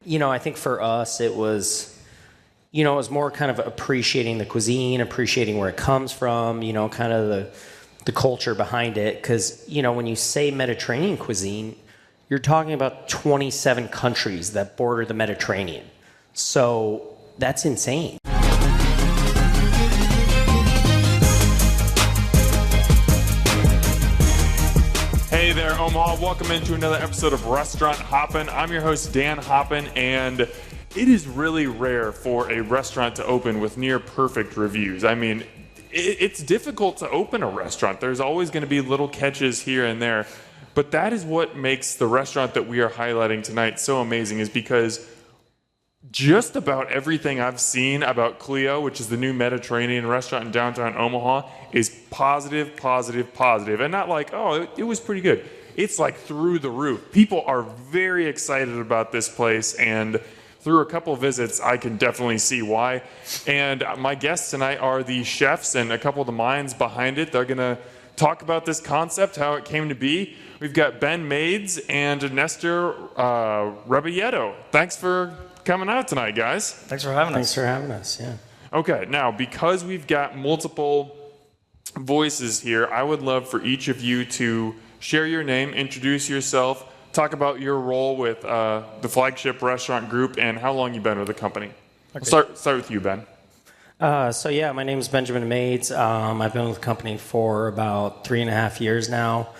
I think for us, it was more kind of appreciating the cuisine, appreciating where it comes from, kind of the culture behind it. Because, when you say Mediterranean cuisine, you're talking about 27 countries that border the Mediterranean. So that's insane. Hey there, Omaha. Welcome into another episode of Restaurant Hoppen. I'm your host, Dan Hoppen, and it is really rare for a restaurant to open with near perfect reviews. I mean, it's difficult to open a restaurant. There's always going to be little catches here and there, but that is what makes the restaurant that we are highlighting tonight so amazing, is because just about everything I've seen about Clio, which is the new Mediterranean restaurant in downtown Omaha, is positive, positive, positive. And not like, oh, it was pretty good. It's like through the roof. People are very excited about this place, and through a couple of visits, I can definitely see why. And my guests tonight are the chefs and a couple of the minds behind it. They're going to talk about this concept, how it came to be. We've got Ben Maides and Nestor Rebolledo. Thanks for coming out tonight, guys. Thanks for having us. Thanks for having us, yeah. Okay, now, because we've got multiple voices here, I would love for each of you to share your name, introduce yourself, talk about your role with the flagship restaurant group, and how long you've been with the company. Okay. Start with you, Ben. My name is Benjamin Maides. I've been with the company for about 3.5 years now.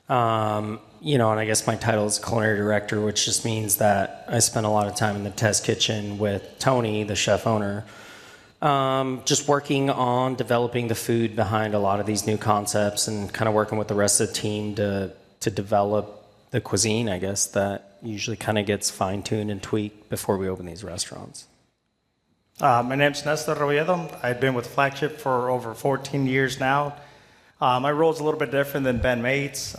And I guess my title is Culinary Director, which just means that I spend a lot of time in the test kitchen with Tony, the chef owner, just working on developing the food behind a lot of these new concepts and kind of working with the rest of the team to develop the cuisine, I guess, that usually kind of gets fine-tuned and tweaked before we open these restaurants. My name's Nestor Rebolledo. I've been with Flagship for over 14 years now. My role is a little bit different than Ben Maides.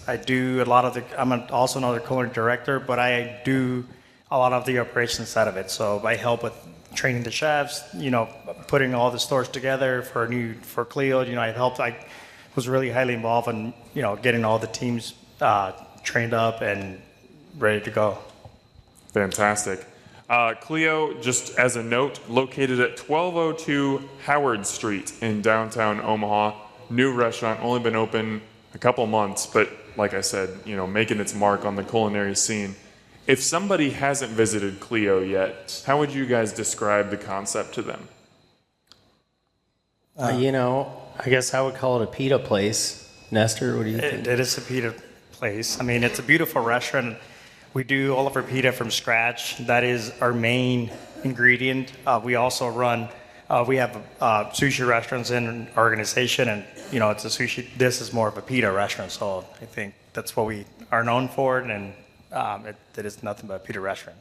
I'm also another culinary director, but I do a lot of the operations side of it. So I help with training the chefs, putting all the stores together for Clio. I was really highly involved in, getting all the teams trained up and ready to go. Fantastic. Clio, just as a note, located at 1202 Howard Street in downtown Omaha. New restaurant, only been open a couple months, but like I said, making its mark on the culinary scene. If somebody hasn't visited Clio yet, how would you guys describe the concept to them? I guess I would call it a pita place. Nestor, what do you think? It is a pita place. I mean, it's a beautiful restaurant. We do all of our pita from scratch. That is our main ingredient. We also run, we have sushi restaurants in our organization, and it's a sushi. This is more of a pita restaurant, so I think that's what we are known for, and it is nothing but a pita restaurant.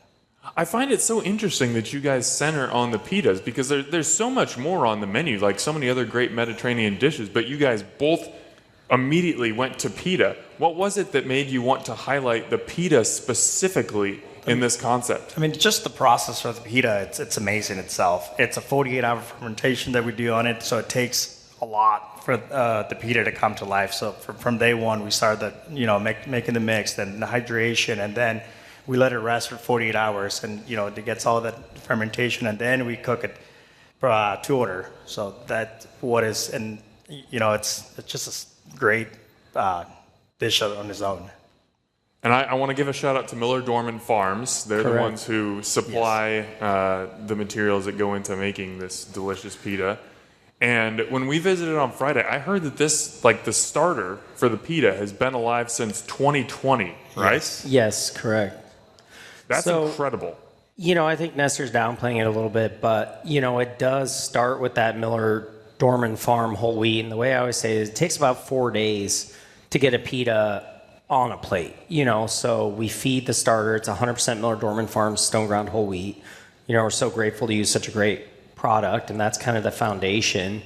I find it so interesting that you guys center on the pitas, because there's so much more on the menu, like so many other great Mediterranean dishes, but you guys both immediately went to pita. What was it that made you want to highlight the pita specifically in this concept? I mean, just the process of the pita, it's amazing itself. It's a 48-hour fermentation that we do on it, so it takes a lot for the pita to come to life. So from day one, we started making the mix, then the hydration, and then we let it rest for 48 hours, and it gets all that fermentation, and then we cook it to order. So that's what is, and it's just a great dish on its own. And I want to give a shout out to Miller Dorman Farms. They're Correct. The ones who supply the materials that go into making this delicious pita. And when we visited on Friday, I heard that this, like the starter for the pita, has been alive since 2020, right? Yes, correct. That's incredible. I think Nestor's downplaying it a little bit, but, it does start with that Miller Dorman Farm whole wheat. And the way I always say it takes about 4 days to get a pita on a plate, so we feed the starter. It's 100% Miller Dorman Farm stone ground whole wheat. We're so grateful to use such a great product, and that's kind of the foundation.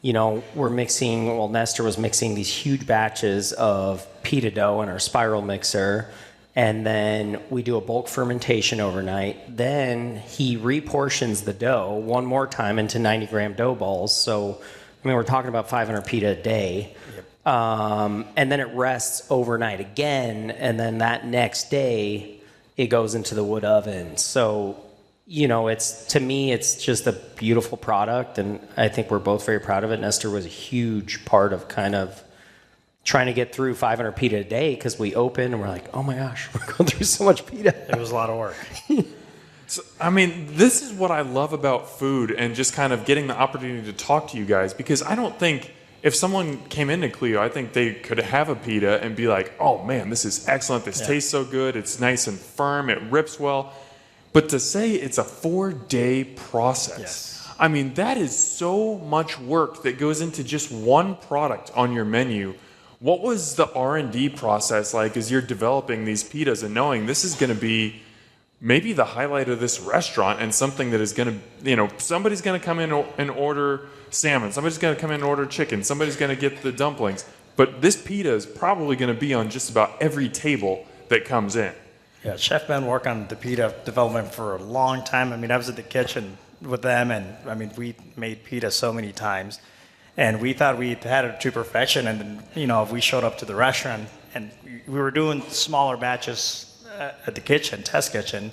Nestor was mixing these huge batches of pita dough in our spiral mixer, and then we do a bulk fermentation overnight. Then he reportions the dough one more time into 90-gram dough balls. So, we're talking about 500 pita a day. Yep. And then it rests overnight again, and then that next day it goes into the wood oven. So, you know, to me, it's just a beautiful product, and I think we're both very proud of it. Nestor was a huge part of kind of trying to get through 500 pita a day, because we opened and we're like, oh my gosh, we're going through so much pita. It was a lot of work. So, I mean, this is what I love about food and just kind of getting the opportunity to talk to you guys, because I don't think if someone came into Clio, I think they could have a pita and be like, oh man, this is excellent. This tastes so good. It's nice and firm. It rips well. But to say it's a 4-day process, I mean, that is so much work that goes into just one product on your menu. What was the R&D process like as you're developing these pitas and knowing this is going to be maybe the highlight of this restaurant, and something that is going to, you know, somebody's going to come in and order salmon, somebody's going to come in and order chicken, somebody's going to get the dumplings, but this pita is probably going to be on just about every table that comes in. Yeah, Chef Ben worked on the pita development for a long time. I mean, I was at the kitchen with them, and I mean, we made pita so many times, and we thought we had it to perfection. And then, you know, we showed up to the restaurant, and we were doing smaller batches at the kitchen, test kitchen.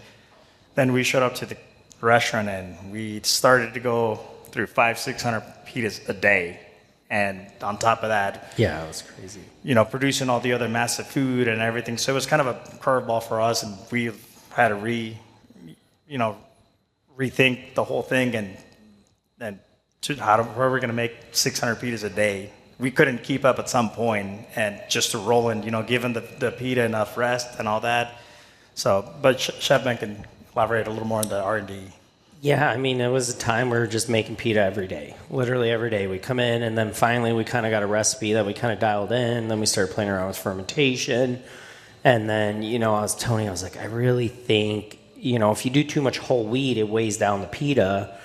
Then we showed up to the restaurant, and we started to go through 500-600 pitas a day. And on top of that, Yeah, it was crazy. you know, producing all the other massive food and everything. So it was kind of a curveball for us, and we had to rethink the whole thing, and how we're going to make 600 pitas a day. We couldn't keep up at some point, and just to roll in, you know, giving the pita enough rest and all that. So, but Chef Ben can elaborate a little more on the R&D. Yeah, I mean, it was a time we were just making pita every day, literally every day. We come in, and then finally we kind of got a recipe that we kind of dialed in. Then we started playing around with fermentation. And then, you know, I was like, I really think, you know, if you do too much whole wheat, it weighs down the pita.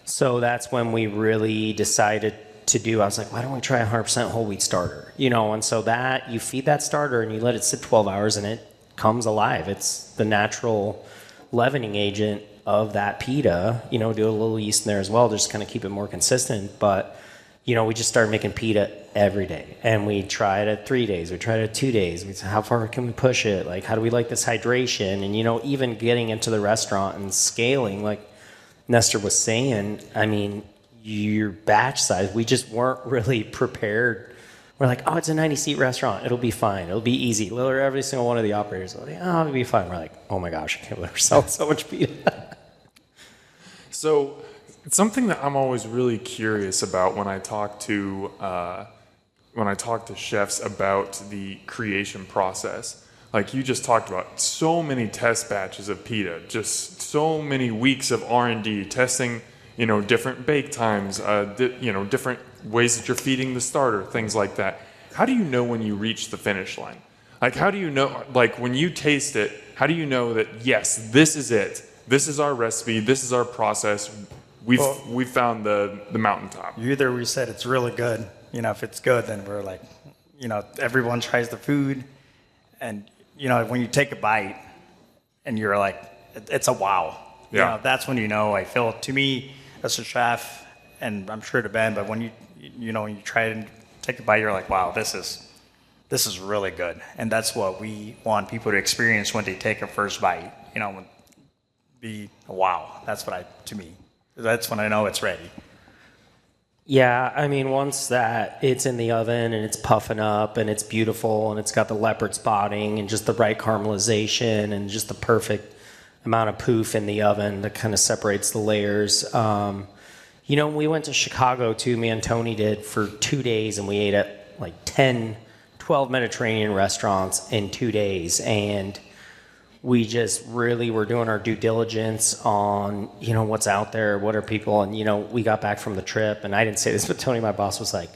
So that's when we really decided to do, I was like, why don't we try a 100% whole wheat starter? You know, and so that, you feed that starter and you let it sit 12 hours and it comes alive. It's the natural leavening agent of that pita. You know, do a little yeast in there as well, just kind of keep it more consistent. But, you know, we just started making pita every day, and we tried at 3 days, we tried at 2 days. We said, how far can we push it? Like, how do we like this hydration? And, you know, even getting into the restaurant and scaling, like Nestor was saying, I mean, your batch size, we just weren't really prepared. We're like, oh, it's a 90-seat restaurant. It'll be fine. It'll be easy. Literally every single one of the operators was like, oh, it'll be fine. We're like, oh my gosh, I can't believe we're selling so much pita. So it's something that I'm always really curious about when I talk to chefs about the creation process. Like you just talked about, so many test batches of pita, just so many weeks of R&D testing, you know, different bake times, you know, different ways that you're feeding the starter, things like that. How do you know when you reach the finish line? Like, how do you know, like when you taste it, how do you know that, yes, this is it? This is our recipe. This is our process. We've found the mountaintop. Either we said it's really good, you know, if it's good, then we're like, you know, everyone tries the food, and, you know, when you take a bite and you're like, it's a wow. Yeah. You know, that's when you know, I feel, to me, as a chef, and I'm sure to Ben, but when you know, when you try and take a bite, you're like, wow, this is really good. And that's what we want people to experience when they take a first bite, you know, be a wow. That's to me, that's when I know it's ready. Yeah, I mean, once that it's in the oven and it's puffing up and it's beautiful and it's got the leopard spotting and just the right caramelization and just the perfect amount of poof in the oven that kind of separates the layers. You know, we went to Chicago too, me and Tony did, for 2 days, and we ate at like 10, 12 Mediterranean restaurants in 2 days. And we just really were doing our due diligence on, you know, what's out there, what are people, and, you know, we got back from the trip, and I didn't say this, but Tony, my boss, was like,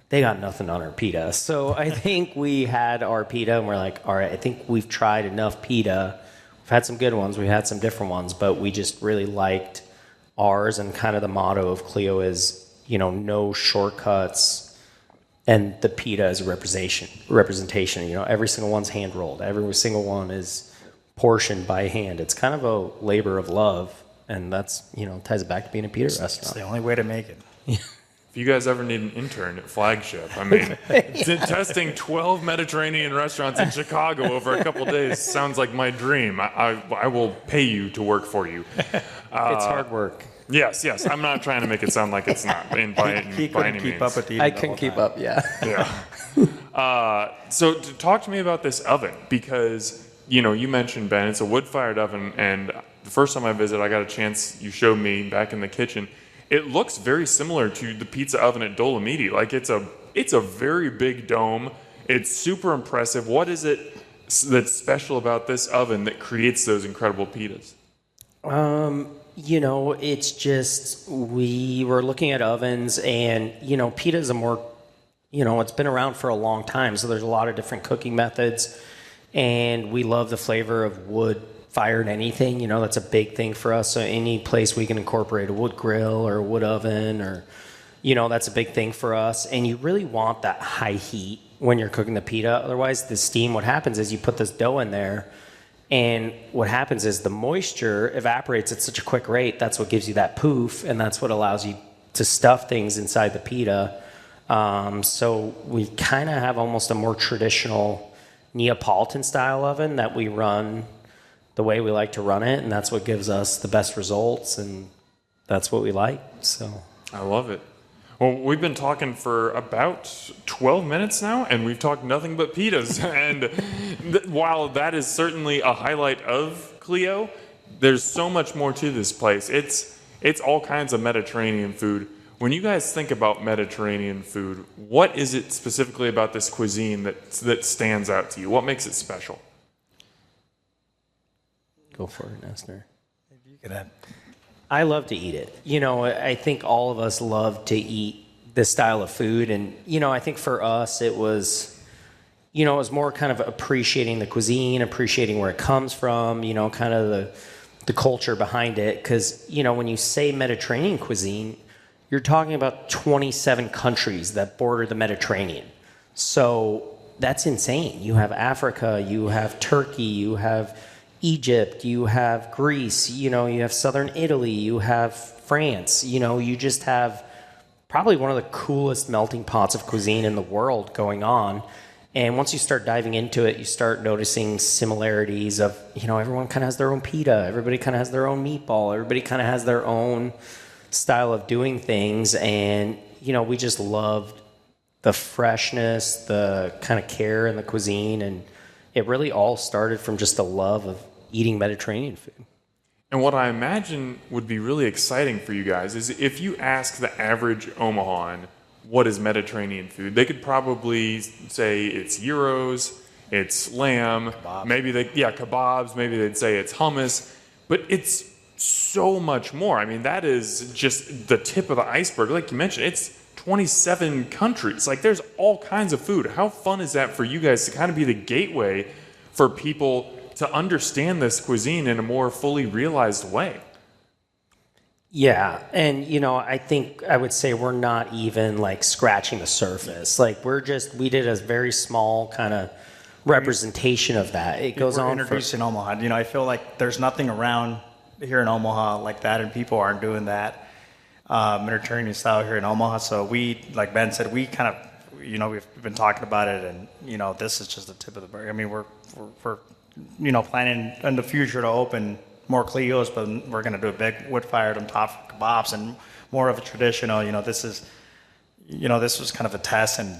they got nothing on our pita. So I think we had our pita, and we're like, all right, I think we've tried enough pita. We've had some good ones, we've had some different ones, but we just really liked ours, and kind of the motto of Clio is, you know, no shortcuts, and the pita is a representation. You know, every single one's hand rolled, every single one is portioned by hand. It's kind of a labor of love, and that's, you know, ties it back to being a pita restaurant. It's the only way to make it. If you guys ever need an intern at Flagship, I mean, testing 12 Mediterranean restaurants in Chicago over a couple days sounds like my dream. I will pay you to work for you. It's hard work. Yes, yes. I'm not trying to make it sound like it's not by any Keep means. up with I can keep up, yeah. Yeah. So talk to me about this oven, because you mentioned, Ben, it's a wood-fired oven, and the first time I visited, I got a chance. You showed me back in the kitchen. It looks very similar to the pizza oven at Dolomiti. Like it's a very big dome. It's super impressive. What is it that's special about this oven that creates those incredible pitas? It's just we were looking at ovens, and pita is a more, it's been around for a long time, so there's a lot of different cooking methods, and we love the flavor of wood fired anything. That's a big thing for us. So any place we can incorporate a wood grill or a wood oven, or that's a big thing for us. And you really want that high heat when you're cooking the pita. Otherwise, the steam, what happens is you put this dough in there, and what happens is the moisture evaporates at such a quick rate. That's what gives you that poof, and that's what allows you to stuff things inside the pita. So we kind of have almost a more traditional Neapolitan style oven that we run the way we like to run it, and that's what gives us the best results, and that's what we like. So I love it. Well, we've been talking for about 12 minutes now, and we've talked nothing but pitas. And while that is certainly a highlight of Clio, there's so much more to this place. It's all kinds of Mediterranean food. When you guys think about Mediterranean food, what is it specifically about this cuisine that stands out to you? What makes it special? Go for it, Nestor. You can have. I love to eat it. I think all of us love to eat this style of food. And, I think for us, it was more kind of appreciating the cuisine, appreciating where it comes from, kind of the culture behind it. Because, when you say Mediterranean cuisine, you're talking about 27 countries that border the Mediterranean. So that's insane. You have Africa, you have Turkey, you have Egypt, you have Greece, you have southern Italy, you have France, you just have probably one of the coolest melting pots of cuisine in the world going on. And once you start diving into it, you start noticing similarities of, everyone kind of has their own pita, everybody kind of has their own meatball, everybody kind of has their own style of doing things. And, we just loved the freshness, the kind of care in the cuisine, and it really all started from just a love of eating Mediterranean food. And what I imagine would be really exciting for you guys is if you ask the average Omahan what is Mediterranean food, they could probably say it's gyros, it's lamb, kebabs. Kebabs, maybe they'd say it's hummus, but it's so much more. I mean, that is just the tip of the iceberg. Like you mentioned, it's 27 countries. Like, there's all kinds of food. How fun is that for you guys to kind of be the gateway for people to understand this cuisine in a more fully realized way? Yeah, and I think I would say we're not even like scratching the surface. Like we did a very small kind of representation of that. It goes on Introducing Omaha. I feel like there's nothing around here in Omaha like that, and people aren't doing that Mediterranean style here in Omaha. So we, like Ben said, we kind of, we've been talking about it, and this is just the tip of the bird. I mean, we're planning in the future to open more Clios, but we're going to do a big wood-fired on top kebabs and more of a traditional. This was kind of a test, and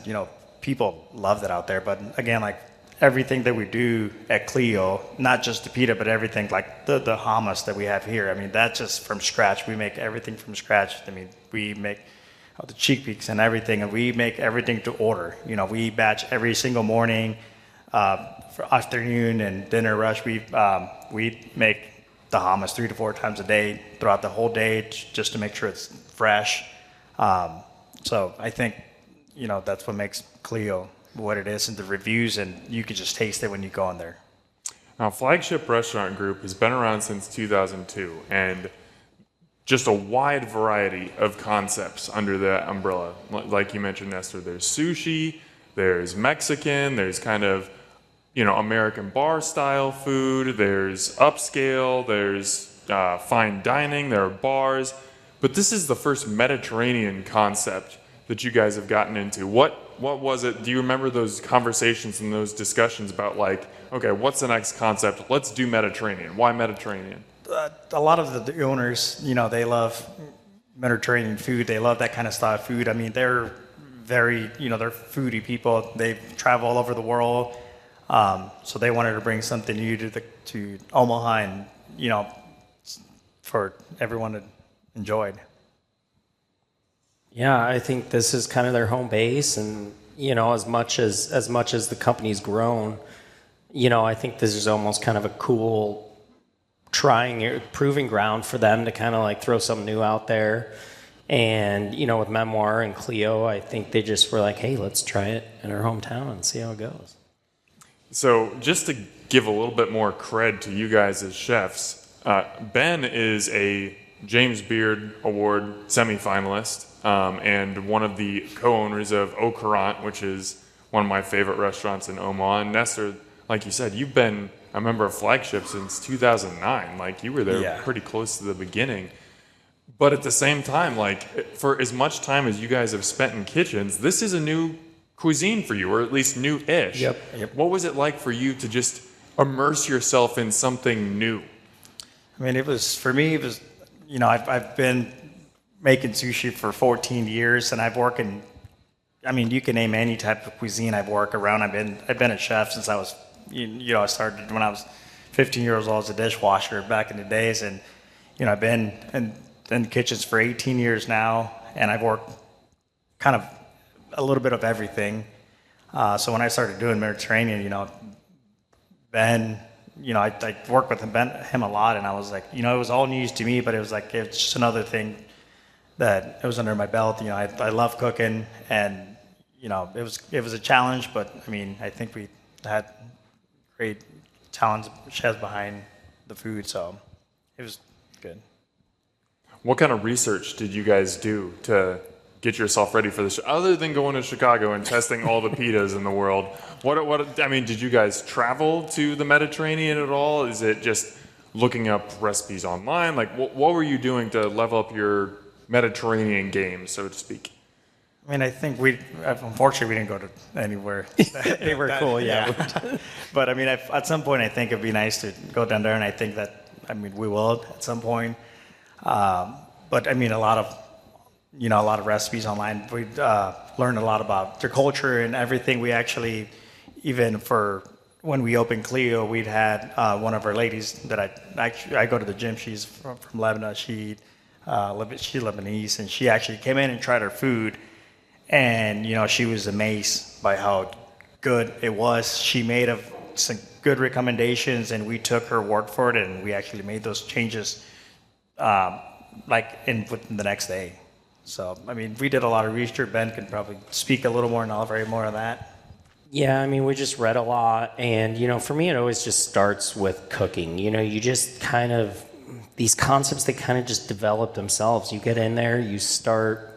people love it out there. But again, like everything that we do at Clio, not just the pita, but everything like the hummus that we have here. I mean, that's just from scratch. We make everything from scratch. I mean, we make the chickpeas and everything, and we make everything to order. We batch every single morning. For afternoon and dinner rush, we make the hummus 3 to 4 times a day throughout the whole day just to make sure it's fresh. So I think that's what makes Clio what it is, and the reviews, and you can just taste it when you go in there. Now, Flagship Restaurant Group has been around since 2002, and just a wide variety of concepts under that umbrella. Like you mentioned, Nestor, there's sushi, there's Mexican, there's kind of American bar style food, there's upscale, there's fine dining, there are bars, but this is the first Mediterranean concept that you guys have gotten into. What was it? Do you remember those conversations and those discussions about like, okay, what's the next concept? Let's do Mediterranean. Why Mediterranean? A lot of the owners, they love Mediterranean food. They love that kind of style of food. I mean, they're very, they're foodie people. They travel all over the world. So they wanted to bring something new to Omaha and, for everyone to enjoy. Yeah, I think this is kind of their home base, and as much as the company's grown, I think this is almost kind of a cool proving ground for them to kind of like throw something new out there. And with Memoir and Clio, I think they just were like, hey, let's try it in our hometown and see how it goes. So just to give a little bit more cred to you guys as chefs, Ben is a James Beard Award semifinalist and one of the co-owners of Au Courant, which is one of my favorite restaurants in Omaha. And Nestor, like you said, you've been a member of Flagship since 2009. Like, you were there pretty close to the beginning. But at the same time, like, for as much time as you guys have spent in kitchens, this is a new cuisine for you, or at least new-ish. Yep. What was it like for you to just immerse yourself in something new? I mean, for me, I've been making sushi for 14 years, and I've worked in, you can name any type of cuisine I've worked around. I've been a chef since I was, I started when I was 15 years old as a dishwasher back in the days, and, I've been in kitchens for 18 years now, and I've worked kind of a little bit of everything. So when I started doing Mediterranean, Ben, I worked with him a lot, and I was like, it was all news to me, but it was just another thing that it was under my belt. I love cooking, and it was a challenge, but I think we had great talents, chefs behind the food, so it was good. What kind of research did you guys do to get yourself ready for this, other than going to Chicago and testing all the pitas in the world? Did you guys travel to the Mediterranean at all? Is it just looking up recipes online? Like, what were you doing to level up your Mediterranean game, so to speak? I think unfortunately, we didn't go to anywhere. They were cool, yeah. But at some point, I think it'd be nice to go down there, and I think that, we will at some point. But a lot of recipes online. We learned a lot about their culture and everything. We actually, even for when we opened Clio, we'd had one of our ladies that I go to the gym. She's from Lebanon. She's Lebanese, and she actually came in and tried our food, and she was amazed by how good it was. She made some good recommendations, and we took her word for it, and we actually made those changes within the next day. So, we did a lot of research. Ben can probably speak a little more and elaborate more on that. Yeah, we just read a lot, and, for me, it always just starts with cooking. You just kind of, these concepts, they kind of just develop themselves. You get in there, you start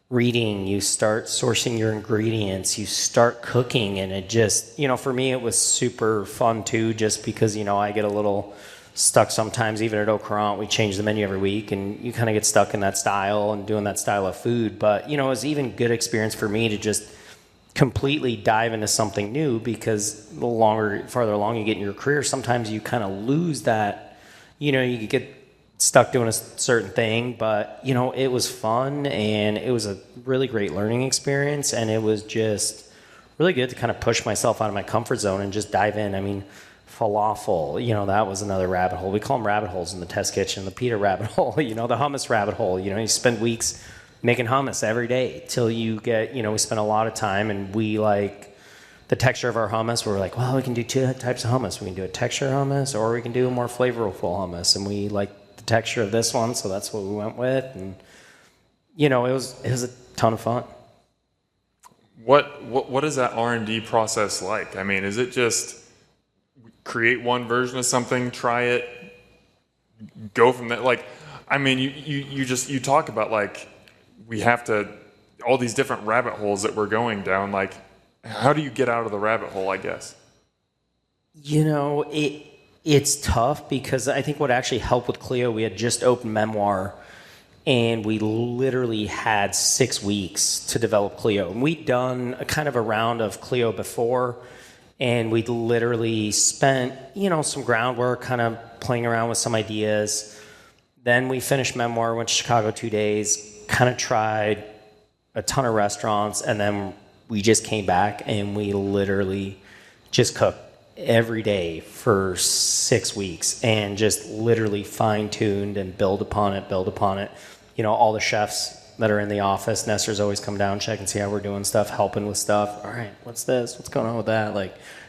reading, you start sourcing your ingredients, you start cooking, and it just, for me, it was super fun, too, just because, I get a little stuck sometimes. Even at Au Courant, we change the menu every week, and you kind of get stuck in that style and doing that style of food. But it was even good experience for me to just completely dive into something new, because the farther along you get in your career, sometimes you kind of lose that. You get stuck doing a certain thing, but it was fun, and it was a really great learning experience, and it was just really good to kind of push myself out of my comfort zone and just dive in. Falafel, that was another rabbit hole. We call them rabbit holes in the test kitchen. The pita rabbit hole, the hummus rabbit hole. You spend weeks making hummus every day till you get, we spend a lot of time, and we like the texture of our hummus. We're like, well, we can do two types of hummus. We can do a texture hummus, or we can do a more flavorful hummus. And we like the texture of this one, so that's what we went with. And, it was a ton of fun. What is that R&D process like? Is it just create one version of something, try it, go from there? You talk about like, we have to, all these different rabbit holes that we're going down. Like, how do you get out of the rabbit hole, I guess? It's tough, because I think what actually helped with Clio, we had just opened Memoir, and we literally had 6 weeks to develop Clio. And we'd done a kind of a round of Clio before, and we'd literally spent, some groundwork, kind of playing around with some ideas. Then we finished Memoir, went to Chicago 2 days, kind of tried a ton of restaurants, and then we just came back and we literally just cooked every day for 6 weeks and just literally fine-tuned and build upon it. All the chefs that are in the office, Nestor's always come down, check and see how we're doing stuff, helping with stuff. All right, what's this? What's going on with that? I'm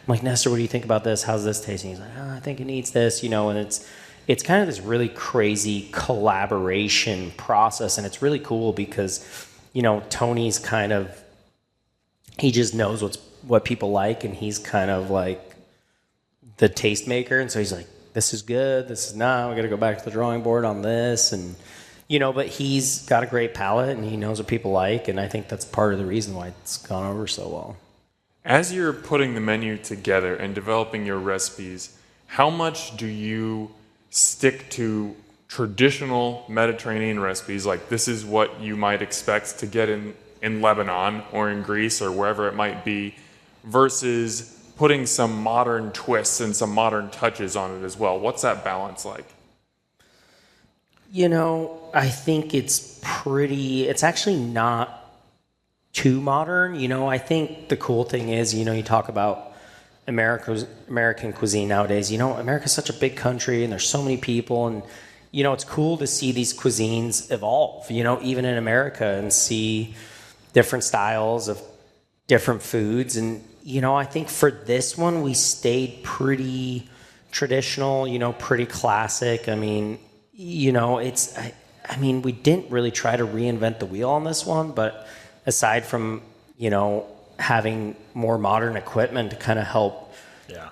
like, Nestor, what do you think about this? How's this tasting? He's like, I think it needs this, and it's kind of this really crazy collaboration process, and it's really cool because, Tony's kind of, he just knows what people like, and he's kind of like the tastemaker, and so he's like, this is good, this is not, we got to go back to the drawing board on this, and but he's got a great palate and he knows what people like, and I think that's part of the reason why it's gone over so well. As you're putting the menu together and developing your recipes, how much do you stick to traditional Mediterranean recipes, like this is what you might expect to get in Lebanon or in Greece or wherever it might be, versus putting some modern twists and some modern touches on it as well? What's that balance like? I think it's actually not too modern. I think the cool thing is, you talk about American cuisine nowadays. America's such a big country and there's so many people, and, it's cool to see these cuisines evolve, even in America, and see different styles of different foods. And, I think for this one, we stayed pretty traditional, pretty classic. I mean, we didn't really try to reinvent the wheel on this one, but aside from, having more modern equipment to kind of help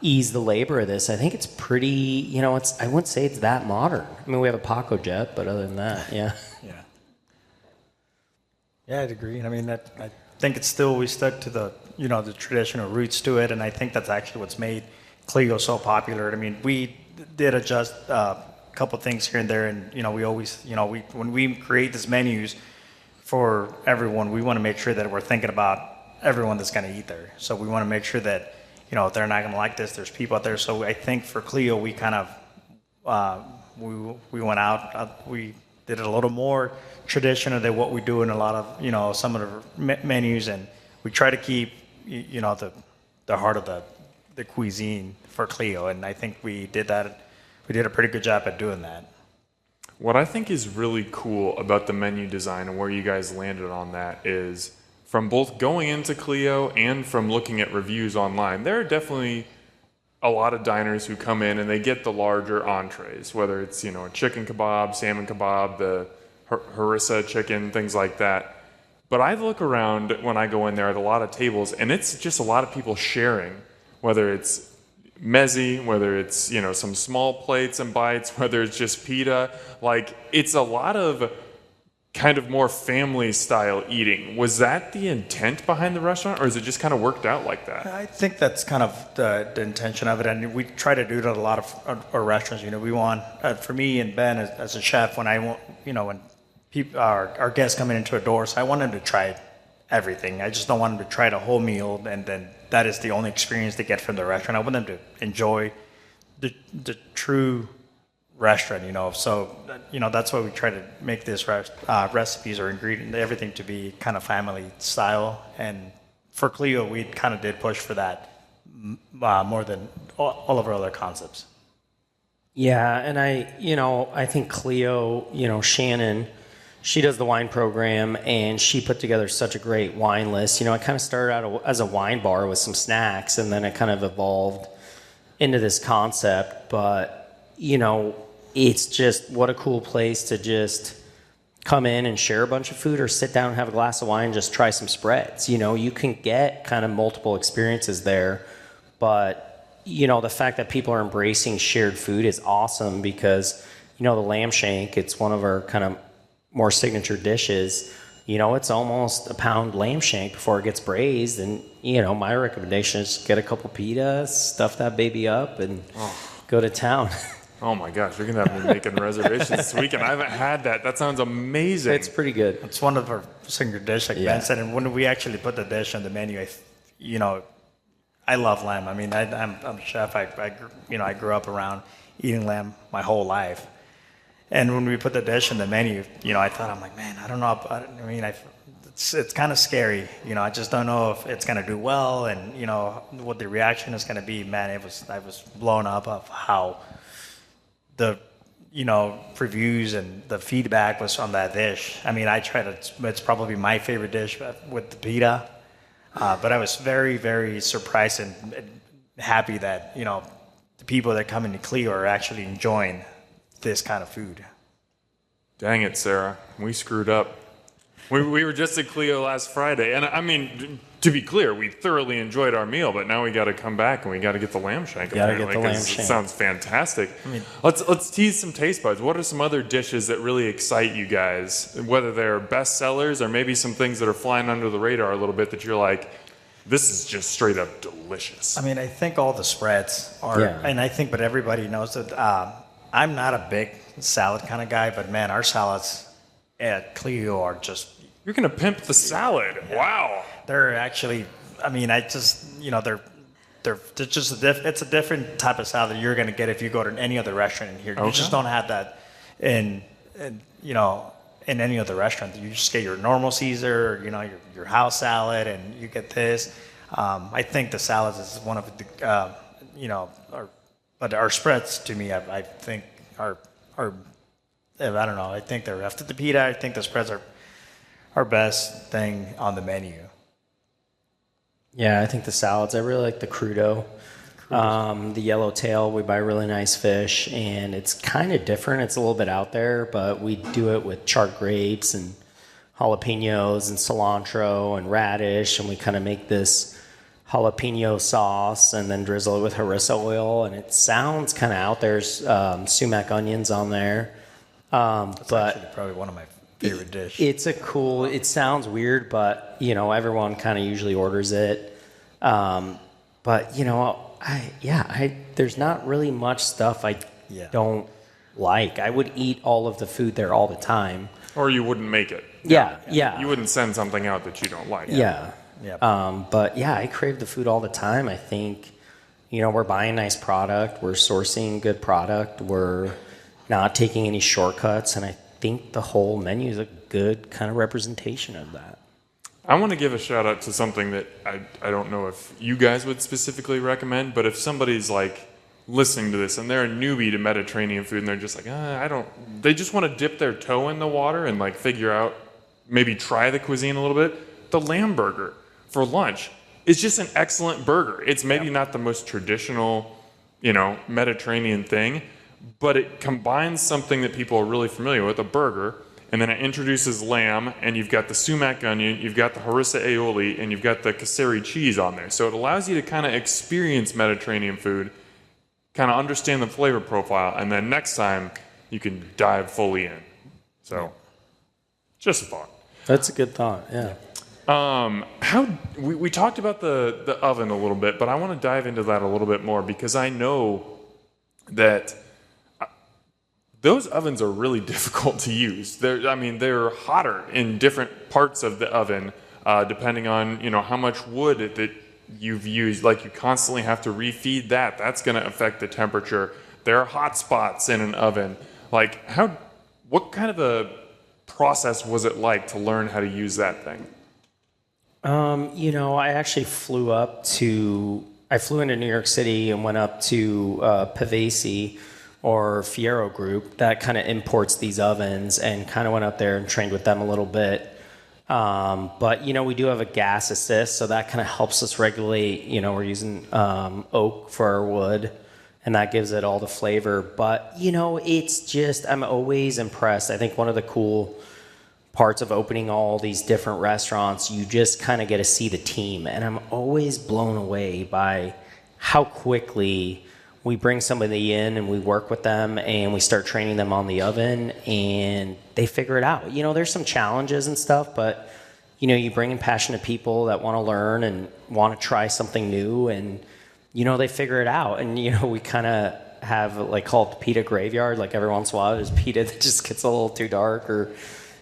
ease the labor of this, I think it's pretty, I wouldn't say it's that modern. I mean, we have a Paco jet, but other than that, yeah. Yeah, I'd agree. I think it's still, we stuck to the, the traditional roots to it, and I think that's actually what's made Clio so popular. We did adjust couple things here and there, and we always, when we create these menus for everyone, we want to make sure that we're thinking about everyone that's going to eat there. So we want to make sure that if they're not going to like this, there's people out there. So I think for Clio, we kind of we went out, we did it a little more traditional than what we do in a lot of some of the menus, and we try to keep the heart of the cuisine for Clio, and I think we did that. We did a pretty good job at doing that. What I think is really cool about the menu design and where you guys landed on that is, from both going into Clio and from looking at reviews online, there are definitely a lot of diners who come in and they get the larger entrees, whether it's a chicken kebab, salmon kebab, the harissa chicken, things like that. But I look around when I go in there at a lot of tables, and it's just a lot of people sharing, whether it's mezzi, whether it's some small plates and bites, whether it's just pita. It's a lot of kind of more family style eating. Was that the intent behind the restaurant, or is it just kind of worked out like that? I think that's kind of the intention of it, and we try to do it at a lot of our restaurants. We want, for me and Ben as a chef, when I want, when people, our guests coming into a door, so I want them to try everything. I just don't want them to try the whole meal and then that is the only experience they get from the restaurant. I want them to enjoy the true restaurant, So, that's why we try to make this recipes or ingredient, everything to be kind of family style. And for Clio, we kind of did push for that more than all of our other concepts. Yeah, and I think Clio, Shannon, she does the wine program, and she put together such a great wine list. I kind of started out as a wine bar with some snacks, and then it kind of evolved into this concept. But, it's just what a cool place to just come in and share a bunch of food, or sit down and have a glass of wine and just try some spreads. You can get kind of multiple experiences there, but, the fact that people are embracing shared food is awesome because, the lamb shank, it's one of our kind of more signature dishes. It's almost a pound lamb shank before it gets braised, and my recommendation is get a couple pita, stuff that baby up, and go to town. Oh my gosh, you're gonna have me making reservations this weekend. I haven't had that. That sounds amazing. It's pretty good. It's one of our signature dish, like Ben said. And when we actually put the dish on the menu, I love lamb. I mean, I'm a chef. I grew up around eating lamb my whole life. And when we put the dish on the menu, I thought, I'm like, man, I don't know. It's kind of scary. I just don't know if it's gonna do well, and what the reaction is gonna be. Man, I was blown up of how the reviews and the feedback was on that dish. I mean, I tried it. It's probably my favorite dish with the pita. But I was very, very surprised and happy that the people that come into Clio are actually enjoying this kind of food. Dang it, Sarah. We screwed up. We were just at Clio last Friday, and I mean, to be clear, we thoroughly enjoyed our meal, but now we got to come back and we got to get the lamb shank. It sounds fantastic. Let's tease some taste buds. What are some other dishes that really excite you guys, whether they're best sellers or maybe some things that are flying under the radar a little bit that you're like, this is just straight up delicious? I mean, I think all the spreads are, and I think, but everybody knows that I'm not a big salad kind of guy, but man, our salads at Clio are just... You're going to pimp the salad. Yeah. Wow. They're actually, I mean, they're just it's a different type of salad that you're going to get if you go to any other restaurant in here. Okay. You just don't have that in any other restaurant. You just get your normal Caesar, your house salad, and you get this. I think the salads is one of the, but our spreads to me, I think are I don't know. I think they're after the pita. I think the spreads are our best thing on the menu. Yeah, I think the salads. I really like the crudo. The yellowtail, we buy really nice fish, and it's kind of different. It's a little bit out there, but we do it with charred grapes and jalapenos and cilantro and radish, and we kind of make this jalapeno sauce and then drizzle it with harissa oil, and it sounds kind of out there. There's sumac onions on there. That's but actually probably one of my favorite dish. It's it sounds weird, but everyone kind of usually orders it. But there's not really much stuff I don't like. I would eat all of the food there all the time. Or you wouldn't make it. Yeah. You wouldn't send something out that you don't like. Yeah. But I crave the food all the time. I think, we're buying nice product. We're sourcing good product. We're not taking any shortcuts. And I think the whole menu is a good kind of representation of that. I want to give a shout out to something that I don't know if you guys would specifically recommend, but if somebody's like listening to this and they're a newbie to Mediterranean food and they're just like, they just want to dip their toe in the water and like figure out, maybe try the cuisine a little bit, the lamb burger for lunch is just an excellent burger. It's maybe not the most traditional, Mediterranean thing, but it combines something that people are really familiar with, a burger, and then it introduces lamb, and you've got the sumac onion, you've got the harissa aioli, and you've got the casseri cheese on there. So it allows you to kind of experience Mediterranean food, kind of understand the flavor profile, and then next time you can dive fully in. So, just a thought. That's a good thought, yeah. We talked about the oven a little bit, but I want to dive into that a little bit more because I know that those ovens are really difficult to use. They're hotter in different parts of the oven, depending on how much wood that you've used. Like you constantly have to refeed that. That's going to affect the temperature. There are hot spots in an oven. Like what kind of a process was it like to learn how to use that thing? I actually flew into New York City and went up to Pavesi or Fiero Group that kind of imports these ovens, and kind of went up there and trained with them a little bit. But we do have a gas assist, so that kind of helps us regulate. We're using oak for our wood, and that gives it all the flavor. But it's just, I'm always impressed. I think one of the cool parts of opening all these different restaurants, you just kind of get to see the team, and I'm always blown away by how quickly we bring somebody in and we work with them and we start training them on the oven and they figure it out. There's some challenges and stuff, but you bring in passionate people that want to learn and want to try something new, and they figure it out. And we kind of have like called pita graveyard. Like every once in a while, there's pita that just gets a little too dark or,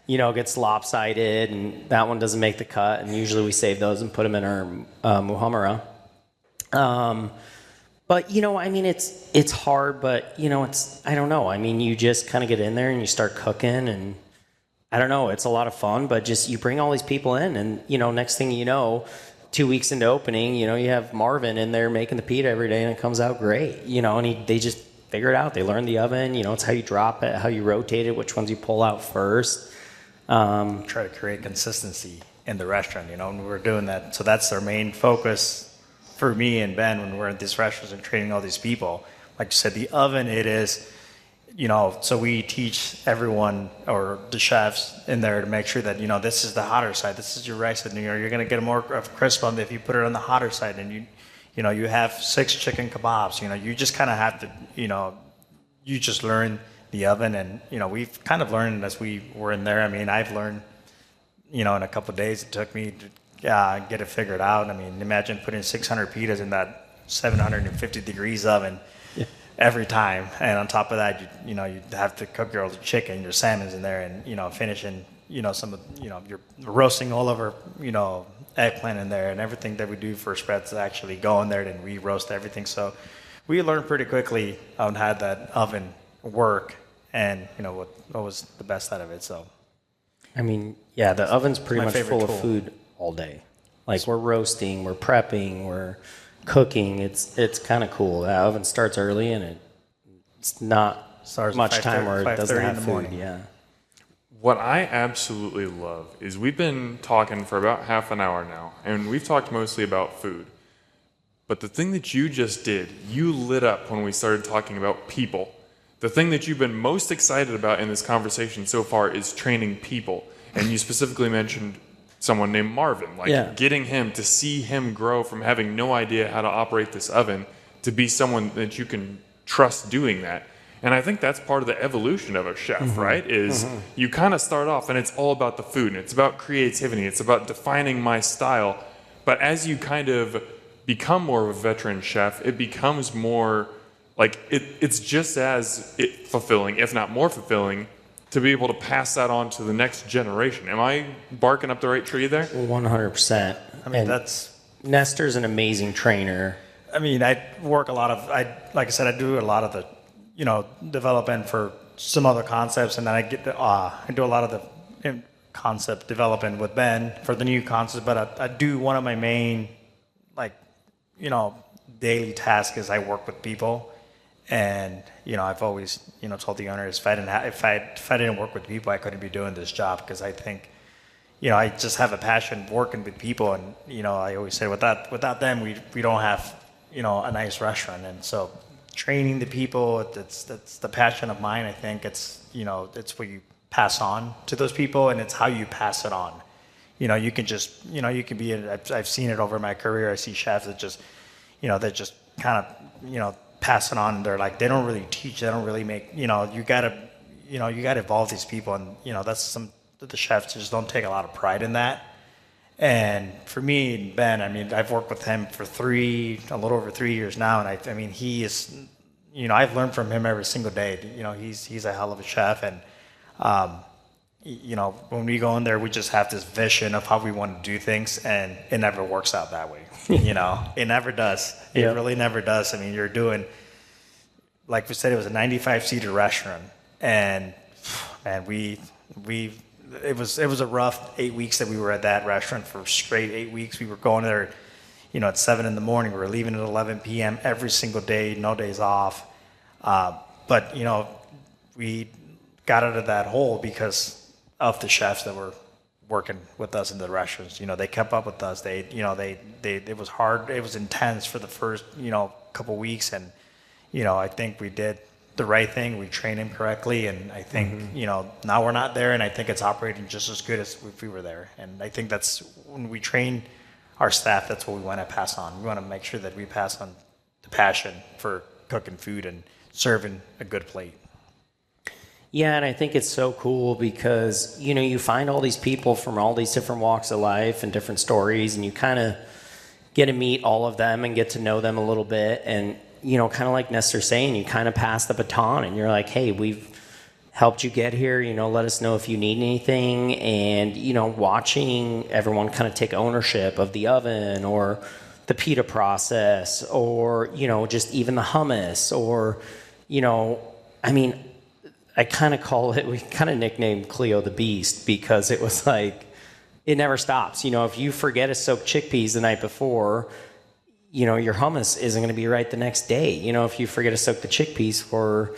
gets lopsided, and that one doesn't make the cut. And usually we save those and put them in our muhammara. But it's hard. But I don't know. I mean, you just kind of get in there and you start cooking, and I don't know. It's a lot of fun. But just you bring all these people in, and next thing you know, 2 weeks into opening, you have Marvin in there making the pita every day, and it comes out great. And they just figure it out. They learn the oven. It's how you drop it, how you rotate it, which ones you pull out first. Try to create consistency in the restaurant, when we're doing that. So that's our main focus for me and Ben when we're at these restaurants and training all these people. Like you said, the oven, it is, so we teach everyone or the chefs in there to make sure that, this is the hotter side, this is your rice, and you're going to get more of crisp on it if you put it on the hotter side. And you have 6 chicken kebabs, you just kind of have to, you just learn the oven, and we've kind of learned as we were in there. I mean, I've learned, in a couple of days it took me to get it figured out. I mean, imagine putting 600 pitas in that 750 degrees oven every time, and on top of that, you have to cook your chicken, your salmon's in there, and finishing, some of, you're roasting all over, eggplant in there, and everything that we do for spreads actually go in there, and we roast everything. So we learned pretty quickly on how that oven work, and what was the best out of it. So I mean, yeah, the oven's pretty much full tool. of food all day. Like we're roasting, we're prepping, we're cooking. It's kind of cool. The oven starts early, and it's not much time where it doesn't have food. Yeah. What I absolutely love is we've been talking for about half an hour now, and we've talked mostly about food. But the thing that you just did, you lit up when we started talking about people. The thing that you've been most excited about in this conversation so far is training people. And you specifically mentioned someone named Marvin, getting him to see him grow from having no idea how to operate this oven to be someone that you can trust doing that. And I think that's part of the evolution of a chef, right? Is you kind of start off and it's all about the food, and it's about creativity, it's about defining my style. But as you kind of become more of a veteran chef, it becomes more it's just as fulfilling, if not more fulfilling, to be able to pass that on to the next generation. Am I barking up the right tree there? 100%. I mean, Nestor's an amazing trainer. I mean, I work a lot of, like I said, I do a lot of the, development for some other concepts, and then I do a lot of the concept development with Ben for the new concepts. But I do one of my main, daily tasks is I work with people. And I've always told the owners if I didn't work with people, I couldn't be doing this job, because I think I just have a passion working with people, and I always say without them we don't have a nice restaurant. And so training the people, that's the passion of mine. I think it's it's what you pass on to those people, and it's how you pass it on. You can just you can be I've seen it over my career. I see chefs that just that just kind of pass it on. They're like, they don't really teach, they don't really make, you gotta evolve these people. And, that's the chefs just don't take a lot of pride in that. And for me, Ben, I mean, I've worked with him for a little over 3 years now. And I mean, he is, I've learned from him every single day. He's a hell of a chef. And, when we go in there, we just have this vision of how we want to do things, and it never works out that way. It never does. It really never does. I mean, you're doing, like we said, it was a 95-seater restaurant, and it was a rough 8 weeks that we were at that restaurant. For straight 8 weeks. We were going there, at 7 in the morning. We were leaving at 11 p.m. every single day, no days off. But we got out of that hole because of the chefs that were working with us in the restaurants. They kept up with us. It was hard. It was intense for the first, couple weeks. And, I think we did the right thing. We trained him correctly. And I think, now we're not there. And I think it's operating just as good as if we were there. And I think that's when we train our staff, that's what we want to pass on. We want to make sure that we pass on the passion for cooking food and serving a good plate. Yeah, and I think it's so cool because, you find all these people from all these different walks of life and different stories, and you kind of get to meet all of them and get to know them a little bit. And, kind of like Nestor's saying, you kind of pass the baton and you're like, hey, we've helped you get here, let us know if you need anything. And, watching everyone kind of take ownership of the oven or the pita process or, just even the hummus or, I kind of call it, we kind of nicknamed Clio the Beast because it was like, it never stops. If you forget to soak chickpeas the night before, your hummus isn't going to be right the next day. If you forget to soak the chickpeas for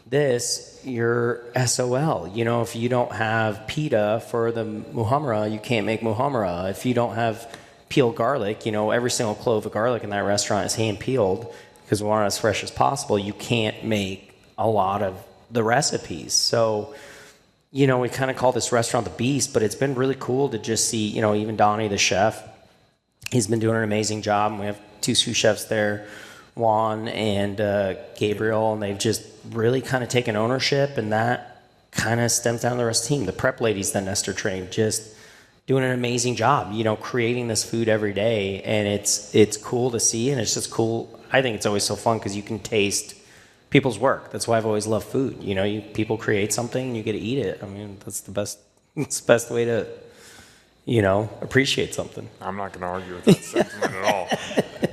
this, you're SOL. If you don't have pita for the muhammara, you can't make muhammara. If you don't have peeled garlic, every single clove of garlic in that restaurant is hand peeled because we want it as fresh as possible. You can't make a lot of the recipes. So, we kind of call this restaurant the Beast, but it's been really cool to just see, even Donnie, the chef, he's been doing an amazing job. And we have 2 sous chefs there, Juan and Gabriel, and they've just really kind of taken ownership, and that kind of stems down to the rest of the team. The prep ladies that Nestor trained, just doing an amazing job, creating this food every day, and it's cool to see, and it's just cool. I think it's always so fun because you can taste people's work. That's why I've always loved food. People create something and you get to eat it. That's the best. It's the best way to, appreciate something. I'm not going to argue with that sentiment at all.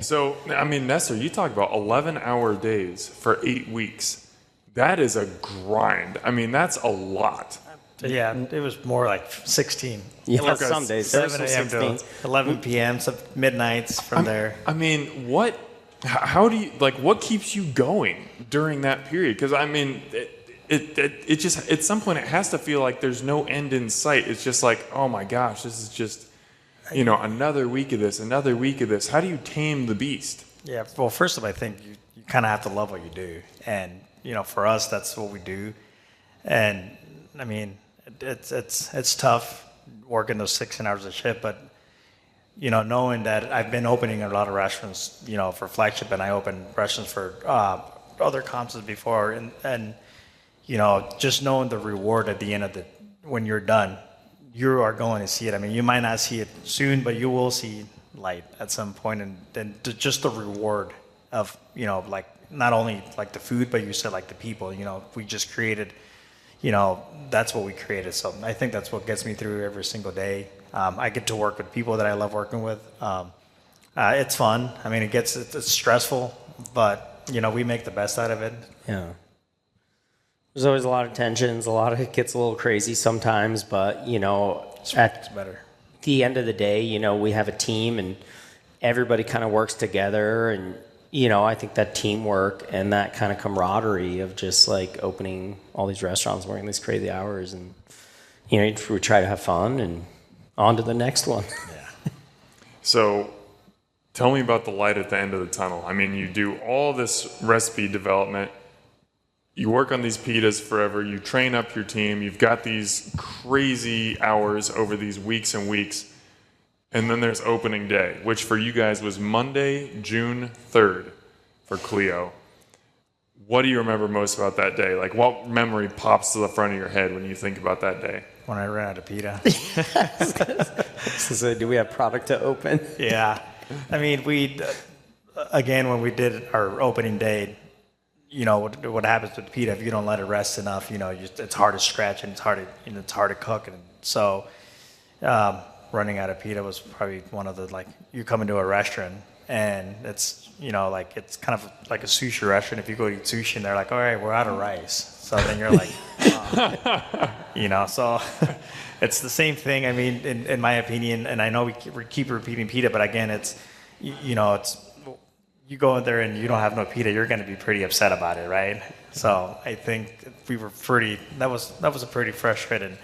So, Nestor, you talk about 11-hour days for 8 weeks. That is a grind. That's a lot. Yeah, it was more like 16. Yeah, Okay. some days. 7 a.m. to 11 p.m., so midnights from there. How do you, what keeps you going during that period? Because, it just, at some point, it has to feel like there's no end in sight. It's just like, oh my gosh, this is just, another week of this, another week of this. How do you tame the beast? Yeah, well, first of all, I think you kind of have to love what you do. And, for us, that's what we do. And, it's tough working those 16 hours a shift, but, knowing that I've been opening a lot of restaurants, for Flagship, and I opened restaurants for other concepts before, and just knowing the reward at the end of when you're done, you are going to see it. You might not see it soon, but you will see light at some point, and then just the reward of, not only the food, but you said the people, we just created, that's what we created. So I think that's what gets me through every single day. I get to work with people that I love working with. It's fun. It's stressful, but we make the best out of it. Yeah. There's always a lot of tensions. It gets a little crazy sometimes, but It's better. the end of the day, we have a team and everybody kind of works together, and I think that teamwork and that kind of camaraderie of just opening all these restaurants, working these crazy hours, and we try to have fun and on to the next one. Yeah. So tell me about the light at the end of the tunnel. You do all this recipe development. You work on these pitas forever. You train up your team. You've got these crazy hours over these weeks and weeks. And then there's opening day, which for you guys was Monday, June 3rd for Clio. What do you remember most about that day? What memory pops to the front of your head when you think about that day? When I ran out of pita. So do we have product to open? Yeah. We, again, when we did our opening day, what happens with pita, if you don't let it rest enough, it's hard to scratch and it's hard to cook. And so running out of pita was probably one of the, you come into a restaurant and it's, it's kind of like a sushi restaurant. If you go eat sushi and they're like, all right, we're out of rice. So then you're like, oh. So it's the same thing. In my opinion, and I know we keep repeating pita, but again, it's, it's, you go in there and you don't have no pita, you're going to be pretty upset about it, right? So I think we were that was a pretty frustrating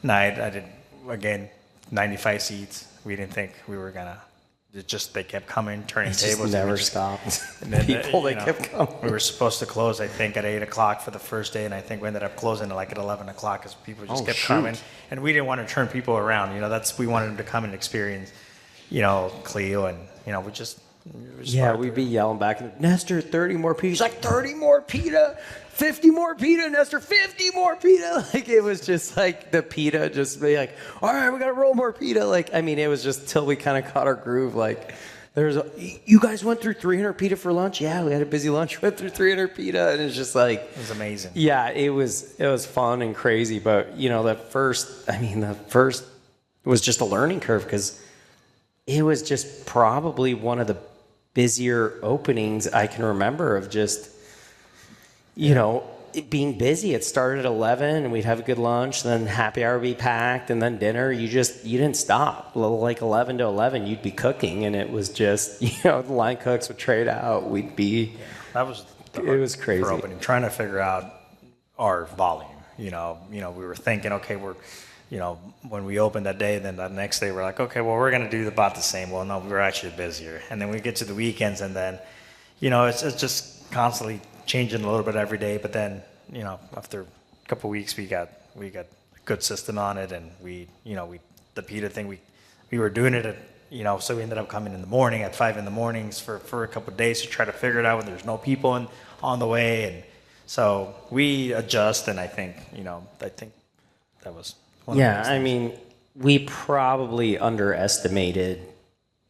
night. I did, again, 95 seats. We didn't think we were going to. They kept coming, turning tables. Just never stopped. And then, They kept coming. We were supposed to close, I think, at 8 o'clock for the first day, and I think we ended up closing at 11 o'clock because people just kept coming. And we didn't want to turn people around. We wanted them to come and experience, Clio, and, we just. We'd be yelling back, Nestor, 30 more pita. He's like, 30 more pita, 50 more pita, Nestor, 50 more pita. It was just the pita just be all right, we got to roll more pita. It was just till we kind of caught our groove. The You guys went through 300 pita for lunch? Yeah, we had a busy lunch. Went through 300 pita, and it's just like It was amazing. Yeah, it was fun and crazy, but the first was just a learning curve because it was just probably one of the busier openings I can remember of just it being busy. It started at 11 and we'd have a good lunch, then happy hour would be packed, and then dinner. You didn't stop. Like 11 to 11 you'd be cooking, and it was just the line cooks would trade out. We'd be That was it was crazy for opening, trying to figure out our volume. We were thinking, okay, when we opened that day, then the next day we're like, okay, well, we're going to do about the same. Well, no, we were actually busier. And then we get to the weekends, and then, it's just constantly changing a little bit every day. But then, after a couple of weeks, we got a good system on it, and the pita thing, we were doing it at, so we ended up coming in the morning at 5 in the mornings for a couple of days to try to figure it out when there's no people on the way. And so we adjust, and I think that was one of the things. We probably underestimated,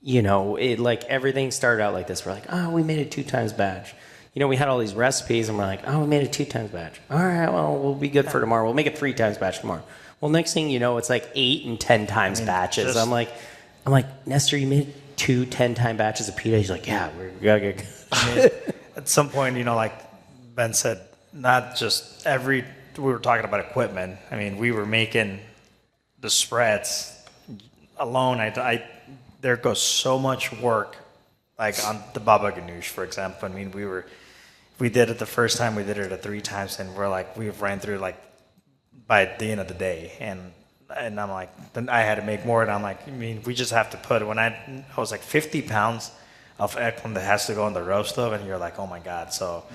it, like everything started out like this. We're like, oh, we made it 2 times batch. We had all these recipes, and we're like, oh, we made it 2 times batch. All right, well, we'll be good for tomorrow. We'll make it 3 times batch tomorrow. Well, next thing you know, it's like 8 and 10 times batches. I'm like, Nestor, you made 2 10-time batches of pita? He's like, yeah, we're good. At some point, like Ben said, not just we were talking about equipment. We were making the spreads alone. There goes so much work, like on the baba ganoush, for example. We did it the first time, we did it at 3 times, and we ran through by the end of the day, and I'm like, then I had to make more, and I'm like, we just have to put it. When I was like 50 pounds of eggplant that has to go in the roast oven, and you're like, oh my God. So,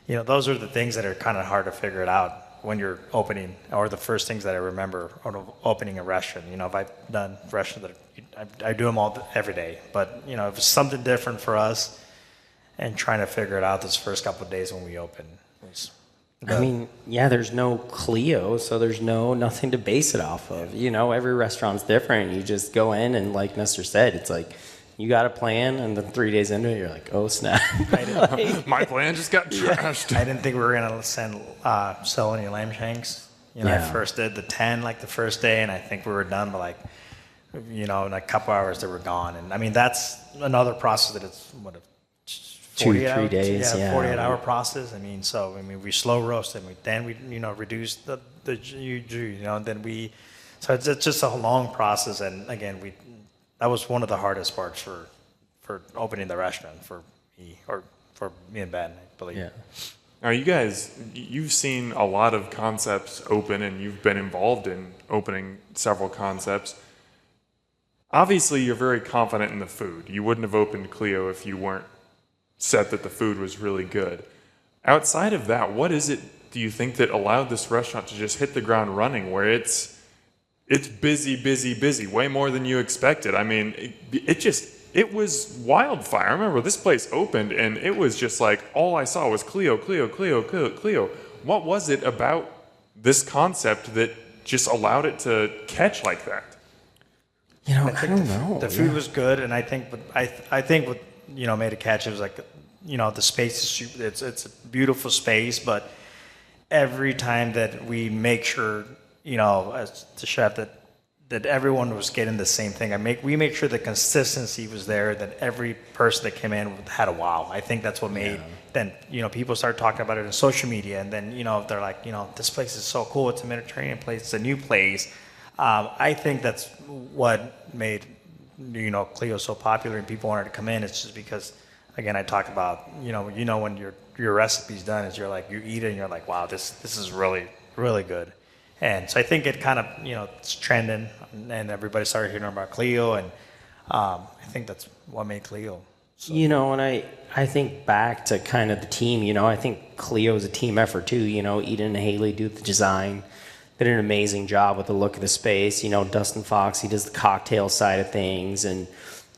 those are the things that are kind of hard to figure it out when you're opening, or the first things that I remember opening a restaurant. If I've done restaurants I do them every day, but if it's something different for us, and trying to figure it out those first couple of days when we open. There's no Clio, so there's nothing to base it off of. Every restaurant's different. You just go in, and like Nestor said, it's like you got a plan, and then 3 days into it, you're like, oh snap! My plan just got trashed. I didn't think we were gonna sell any lamb shanks. I first did the 10 the first day, and I think we were done, but in a couple hours they were gone. And that's another process that it's 2-3 days, 48-hour process. We slow roast it, then we reduce the and then so it's just a long process. And again, that was one of the hardest parts for opening the restaurant for me and Ben, I believe. Yeah. Now, you guys, you've seen a lot of concepts open, and you've been involved in opening several concepts. Obviously, you're very confident in the food. You wouldn't have opened Clio if you weren't set that the food was really good. Outside of that, what is it, do you think, that allowed this restaurant to just hit the ground running, where it's busy, way more than you expected? It was wildfire. I remember this place opened, and it was just like, all I saw was Clio. What was it about this concept that just allowed it to catch like that? I don't know. The food was good, and I think what made it catch, it was the space is it's a beautiful space, but every time that we make sure, as the chef, that everyone was getting the same thing. We make sure the consistency was there, that every person that came in had a wow. I think that's what made, then, people start talking about it in social media, and then, they're like, this place is so cool. It's a Mediterranean place. It's a new place. I think that's what made, Clio so popular and people wanted to come in. It's just because, again, I talk about, when your recipe's done, is you eat it and you're like, wow, this is really, really good. And so I think it kind of, it's trending, and everybody started hearing about Clio, and I think that's what made Clio. So. And I think back to kind of the team, I think Clio is a team effort too. Eden and Haley do the design, did an amazing job with the look of the space. Dustin Fox, he does the cocktail side of things, and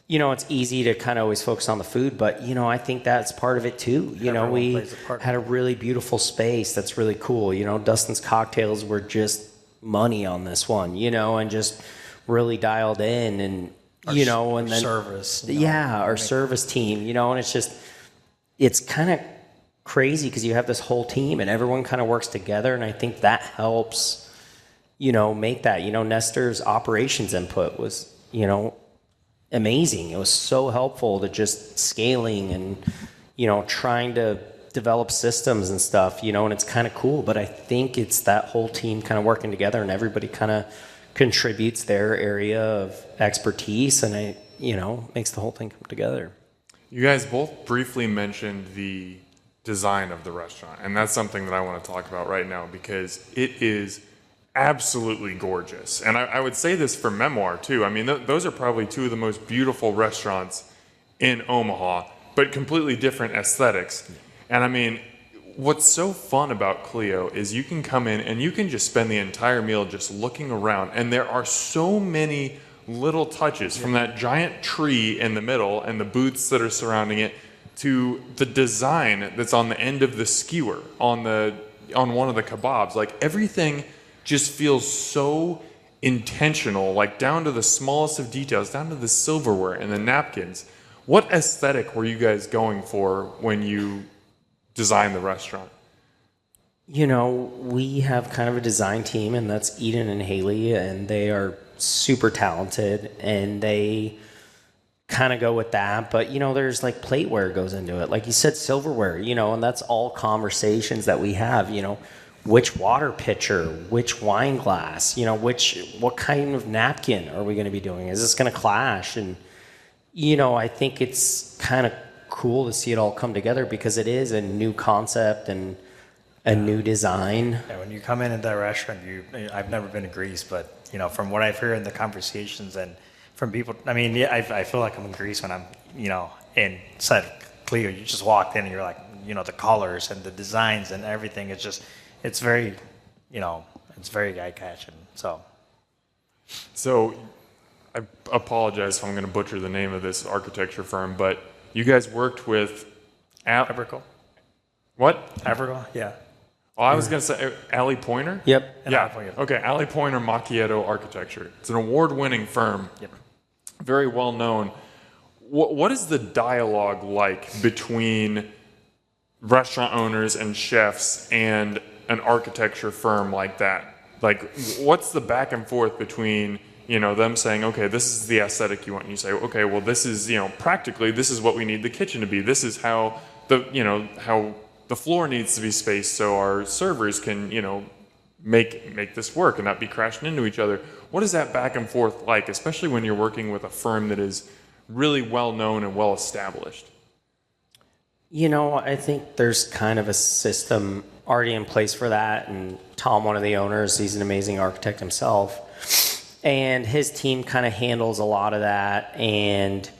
it's easy to kind of always focus on the food, but I think that's part of it too. We had a really beautiful space that's really cool. Dustin's cocktails were just money on this one, and just really dialed in. And you know, and then service. Yeah, our service team, you know, and it's kind of crazy because you have this whole team and everyone kind of works together, and I think that helps, you know, make that. You know, Nestor's operations input was, you know, amazing. It was so helpful to just scaling and, you know, trying to develop systems and stuff, you know, and it's kind of cool. But I think it's that whole team kind of working together and everybody kind of contributes their area of expertise, and it, you know, makes the whole thing come together. You guys both briefly mentioned the design of the restaurant, and that's something that I want to talk about right now because it is absolutely gorgeous. And I would say this for Memoir too. I mean, those are probably two of the most beautiful restaurants in Omaha, but completely different aesthetics. And I mean, what's so fun about Clio is you can come in and you can just spend the entire meal just looking around, and there are so many little touches from that giant tree in the middle and the booths that are surrounding it to the design that's on the end of the skewer on one of the kebabs. Like, everything just feels so intentional, like down to the smallest of details, down to the silverware and the napkins. What aesthetic were you guys going for when you designed the restaurant? You know, we have kind of a design team, and that's Eden and Haley, and they are super talented, and they kind of go with that. But, you know, there's like plateware goes into it. Like you said, silverware, you know, and that's all conversations that we have, you know, which water pitcher, which wine glass, you know, what kind of napkin are we going to be doing? Is this going to clash? And, you know, I think it's kind of cool to see it all come together because it is a new concept and a new design. Yeah, when you come in that restaurant, I've never been to Greece, but, you know, from what I've heard in the conversations and from people, I mean, yeah, I feel like I'm in Greece when I'm, you know, inside Clio. You just walked in and you're like, you know, the colors and the designs and everything. It's just, it's very, you know, it's very eye-catching. So I apologize if I'm going to butcher the name of this architecture firm, but you guys worked with Abrico. What? Abrico, yeah. Oh, I was going to say Allie Pointer? Yep. Yeah. Okay, Allie Pointer Macchiato Architecture. It's an award-winning firm. Yep. Very well known. What is the dialogue like between restaurant owners and chefs and an architecture firm like that? Like, what's the back and forth between, you know, them saying, okay, this is the aesthetic you want, and you say, okay, well, this is, you know, practically, this is what we need the kitchen to be. This is how how the floor needs to be spaced so our servers can, you know, make this work and not be crashing into each other. What is that back and forth like, especially when you're working with a firm that is really well known and well established? You know, I think there's kind of a system already in place for that, and Tom, one of the owners, he's an amazing architect himself, and his team kind of handles a lot of that, and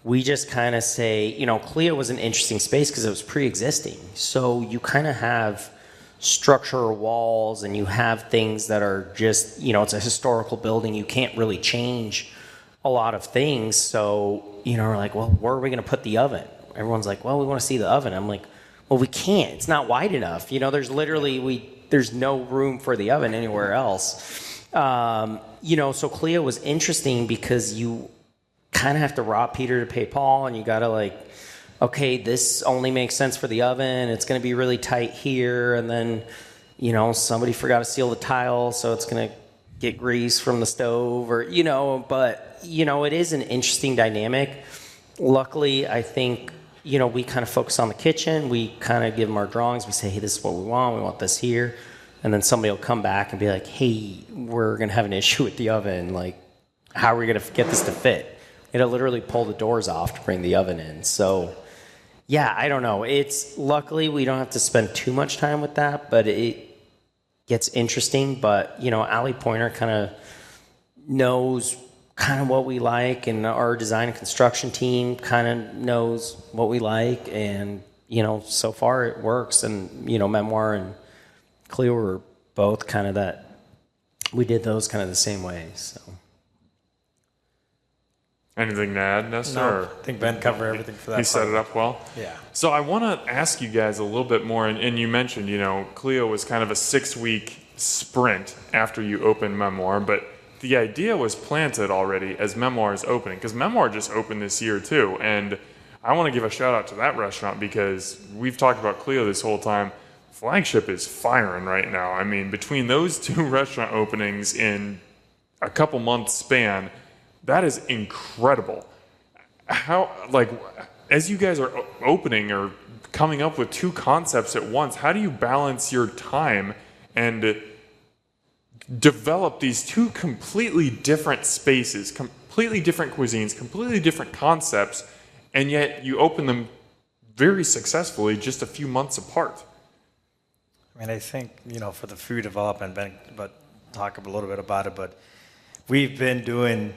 we just kind of say, you know, Clio was an interesting space because it was pre-existing, so you kind of have structural walls and you have things that are just, you know, it's a historical building, you can't really change a lot of things, so, you know, we're like, well, where are we going to put the oven? Everyone's like, well, we want to see the oven. I'm like, well, we can't. It's not wide enough. You know, there's no room for the oven anywhere else. You know, so Clio was interesting because you kind of have to rob Peter to pay Paul, and you got to like, okay, this only makes sense for the oven. It's going to be really tight here. And then, you know, somebody forgot to seal the tile, so it's going to get grease from the stove or, you know, but, you know, it is an interesting dynamic. Luckily, I think, you know, we kind of focus on the kitchen. We kind of give them our drawings. We say, hey, this is what we want this here. And then somebody will come back and be like, hey, we're going to have an issue with the oven. Like, how are we going to get this to fit? It'll literally pull the doors off to bring the oven in. So, yeah, I don't know. It's luckily we don't have to spend too much time with that, but it gets interesting. But, you know, Allie Pointer kind of knows kind of what we like, and our design and construction team kind of knows what we like, and, you know, so far it works. And, you know, Memoir and Clio were both kind of that, we did those kind of the same way, so. Anything to add, Nestor? No, I think Ben covered everything for that. He set it up well? Yeah. So I want to ask you guys a little bit more, and you mentioned, you know, Clio was kind of a 6-week sprint after you opened Memoir, but the idea was planted already as Memoir is opening, because Memoir just opened this year too. And I want to give a shout out to that restaurant because we've talked about Clio this whole time. Flagship is firing right now. I mean, between those two restaurant openings in a couple months span, that is incredible. How, like, as you guys are opening or coming up with two concepts at once, how do you balance your time and develop these two completely different spaces, completely different cuisines, completely different concepts, and yet you open them very successfully just a few months apart? I mean, I think, for the food development, but talk a little bit about it, but we've been doing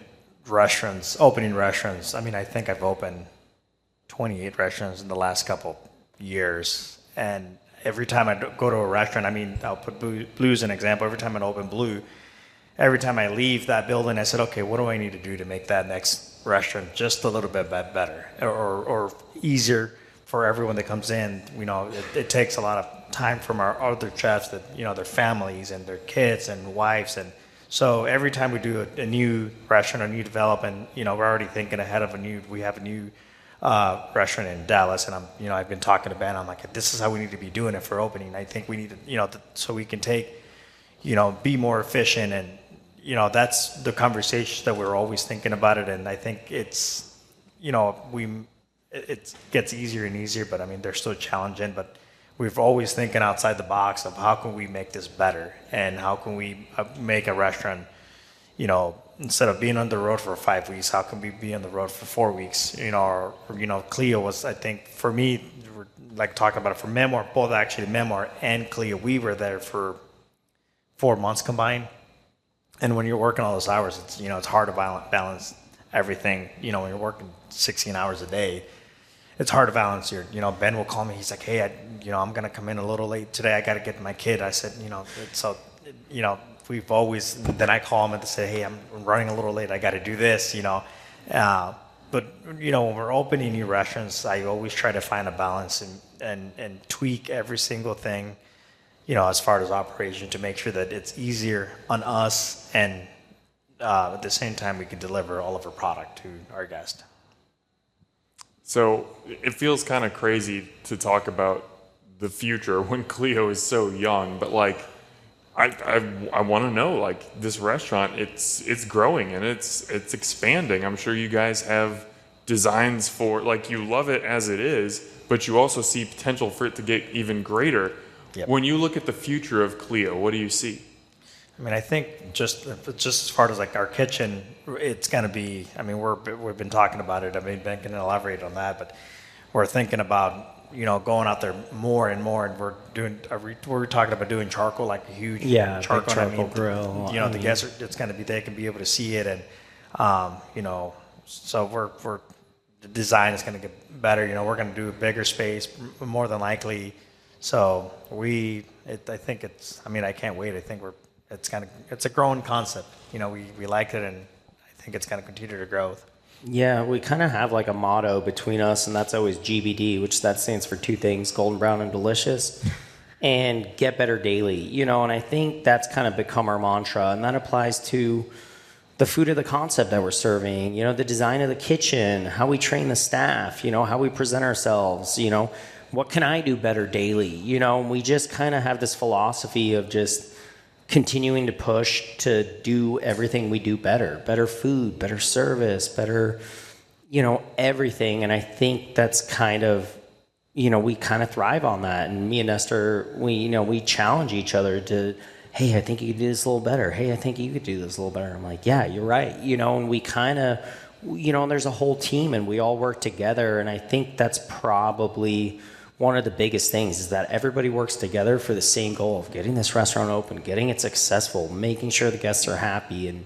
opening restaurants. I mean, I think I've opened 28 restaurants in the last couple years. And every time I go to a restaurant, I mean, I'll put Blue as an example. Every time I open Blue, every time I leave that building, I said, okay, what do I need to do to make that next restaurant just a little bit better or easier for everyone that comes in? It takes a lot of time from our other chefs that, their families and their kids and wives. And so every time we do a new restaurant, a new development, we're already thinking ahead of we have a new restaurant in Dallas, and I've been talking to Ben. I'm like, this is how we need to be doing it for opening. I think we need to, so we can be more efficient, and that's the conversation that we're always thinking about it. And I think it's, it gets easier and easier, but I mean, they're still challenging. But we're always thinking outside the box of how can we make this better, and how can we make a restaurant, instead of being on the road for 5 weeks, how can we be on the road for 4 weeks? Clio was, I think, for me, we're like talking about it for Memoir, both actually Memoir and Clio, we were there for 4 months combined. And when you're working all those hours, it's hard to balance everything. When you're working 16 hours a day, it's hard to balance Ben will call me. He's like, hey, I'm going to come in a little late today. I got to get my kid. I said, we've always, then I call them and say, hey, I'm running a little late. I got to do this, But, when we're opening new restaurants, I always try to find a balance and tweak every single thing, as far as operation, to make sure that it's easier on us, and at the same time we can deliver all of our product to our guest. So it feels kind of crazy to talk about the future when Clio is so young, but like, I want to know, like, this restaurant, it's growing and it's expanding. I'm sure you guys have designs for, like, you love it as it is, but you also see potential for it to get even greater. Yep. When you look at the future of Clio, what do you see? I mean, I think just as far as like our kitchen, it's going to be, I mean, we've been talking about it. I mean, Ben can elaborate on that, but we're thinking about, going out there more and more, and we're talking about doing charcoal, like a huge charcoal grill. The guests it's going to be, they can be able to see it, and so the design is going to get better. We're going to do a bigger space, more than likely. So I think I can't wait. I think it's a growing concept. We like it, and I think it's going to continue to grow. Yeah, we kind of have like a motto between us, and that's always GBD, which that stands for two things: golden brown and delicious, and get better daily. And I think that's kind of become our mantra, and that applies to the food of the concept that we're serving, the design of the kitchen, how we train the staff, how we present ourselves, what can I do better daily? And we just kind of have this philosophy of just continuing to push to do everything we do better food, better service, better, everything. And I think that's kind of, we kind of thrive on that. And me and Nestor, we challenge each other to, hey, I think you could do this a little better. Hey, I think you could do this a little better. I'm like, yeah, you're right. And we kind of, and there's a whole team and we all work together. And I think that's probably one of the biggest things, is that everybody works together for the same goal of getting this restaurant open, getting it successful, making sure the guests are happy. And,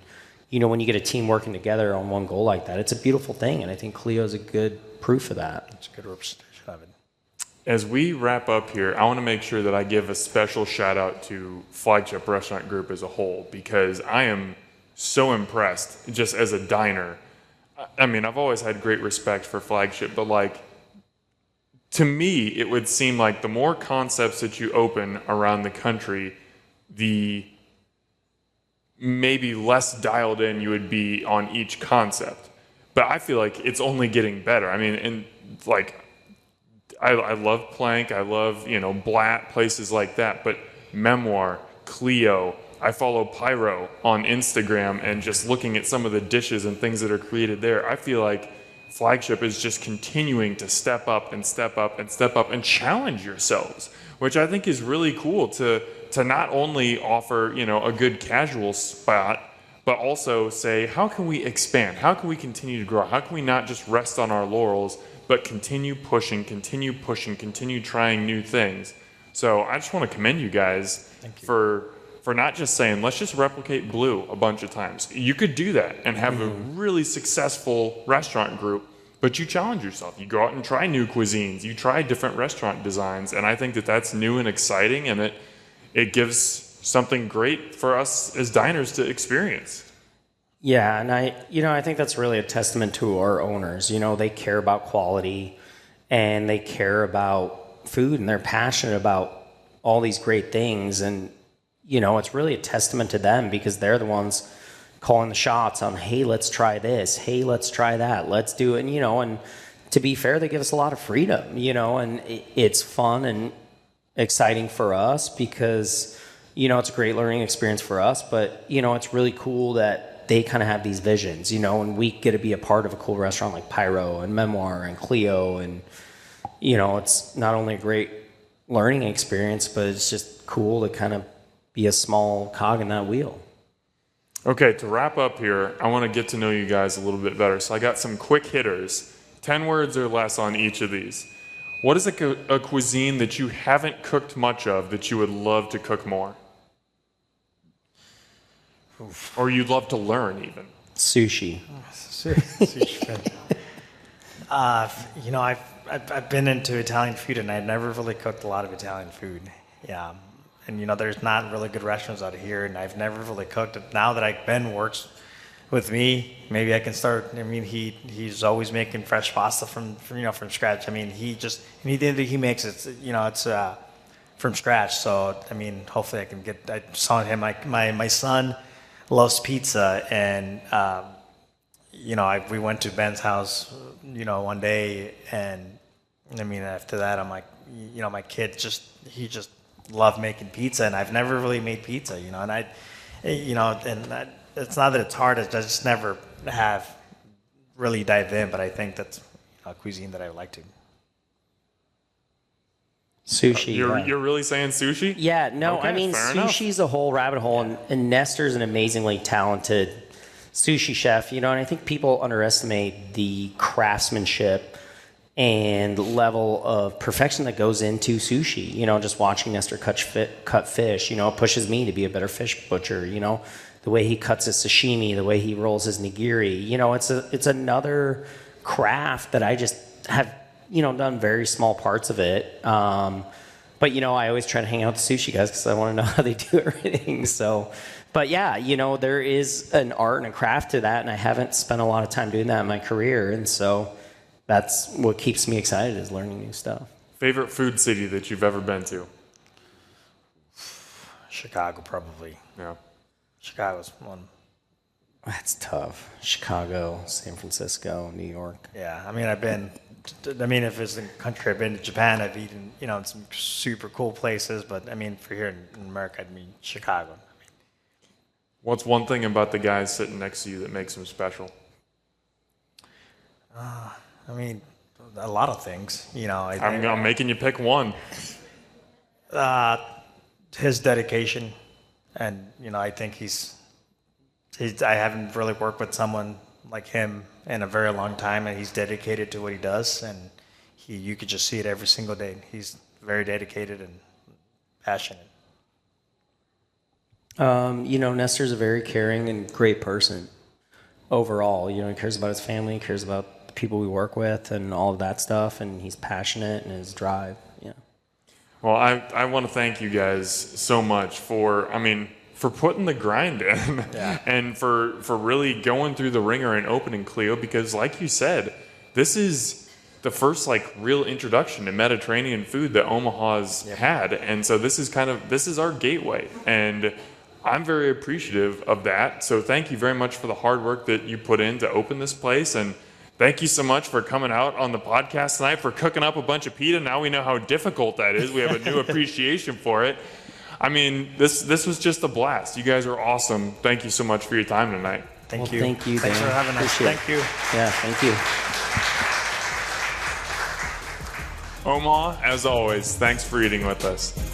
when you get a team working together on one goal like that, it's a beautiful thing. And I think Clio is a good proof of that. It's a good representation of it. As we wrap up here, I want to make sure that I give a special shout out to Flagship Restaurant Group as a whole, because I am so impressed just as a diner. I mean, I've always had great respect for Flagship, but like, to me, it would seem like the more concepts that you open around the country, the maybe less dialed in you would be on each concept. But I feel like it's only getting better. I mean, and like, I love Plank, I love, Blatt, places like that, but Memoir, Clio, I follow Pyro on Instagram, and just looking at some of the dishes and things that are created there, I feel like Flagship is just continuing to step up and step up and step up and challenge yourselves, which I think is really cool to not only offer, a good casual spot, but also say, how can we expand? How can we continue to grow? How can we not just rest on our laurels, but continue pushing, continue trying new things? So I just want to commend you guys for not just saying, let's just replicate Blue a bunch of times. You could do that and have a really successful restaurant group, but you challenge yourself. You go out and try new cuisines. You try different restaurant designs, and I think that that's new and exciting, and it gives something great for us as diners to experience. Yeah, and I think that's really a testament to our owners. They care about quality, and they care about food, and they're passionate about all these great things. And it's really a testament to them, because they're the ones calling the shots on, hey, let's try this, hey, let's try that, let's do it. And to be fair, they give us a lot of freedom, and it's fun and exciting for us, because it's a great learning experience for us. But it's really cool that they kind of have these visions, and we get to be a part of a cool restaurant like Pyro and Memoir and Clio. And it's not only a great learning experience, but it's just cool to kind of be a small cog in that wheel. Okay, to wrap up here, I want to get to know you guys a little bit better. So I got some quick hitters, 10 words or less on each of these. What is a cuisine that you haven't cooked much of that you would love to cook more? Oof. Or you'd love to learn even? Sushi. Sushi. I've been into Italian food, and I've never really cooked a lot of Italian food. Yeah. And there's not really good restaurants out here, and I've never really cooked it. Now that Ben works with me, maybe I can start. I mean, he's always making fresh pasta from scratch. I mean, he makes it, it's from scratch. So I mean, hopefully I can get. I saw him. My son loves pizza, and we went to Ben's house, one day, and I mean, after that, I'm like, my kid he just love making pizza, and I've never really made pizza, and it's not that it's hard, I just never have really dived in, but I think that's a cuisine that I would like to. Sushi. You're really saying sushi? Yeah, no, okay, I mean, sushi's a whole rabbit hole, and Nestor's an amazingly talented sushi chef, and I think people underestimate the craftsmanship and level of perfection that goes into sushi. Just watching Nestor cut fish, it pushes me to be a better fish butcher. The way he cuts his sashimi, the way he rolls his nigiri. It's another craft that I just have, done very small parts of it. But I always try to hang out with the sushi guys because I want to know how they do everything. So, but yeah, there is an art and a craft to that, and I haven't spent a lot of time doing that in my career, and so that's what keeps me excited, is learning new stuff. Favorite food city that you've ever been to? Chicago, probably. Yeah. Chicago's one. That's tough. Chicago, San Francisco, New York. Yeah, I mean, if it's in the country, I've been to Japan, I've eaten, in some super cool places, but I mean, for here in America, I mean, Chicago. What's one thing about the guys sitting next to you that makes them special? I mean, a lot of things, I'm making you pick one. His dedication, and I think I haven't really worked with someone like him in a very long time, and he's dedicated to what he does, and you could just see it every single day. He's very dedicated and passionate. Nestor's a very caring and great person overall. He cares about his family, he cares about the people we work with and all of that stuff, and he's passionate in his drive. Well, I want to thank you guys so much for putting the grind in and for really going through the ringer and opening Clio, because like you said, this is the first real introduction to Mediterranean food that Omaha's had. And so this is our gateway. And I'm very appreciative of that. So thank you very much for the hard work that you put in to open this place. And thank you so much for coming out on the podcast tonight, for cooking up a bunch of pita. Now we know how difficult that is. We have a new appreciation for it. I mean, this was just a blast. You guys are awesome. Thank you so much for your time tonight. Thank you. Thank you, Dan. Thanks for having us. Appreciate it. Thank you. Yeah, thank you. Omaha, as always, thanks for eating with us.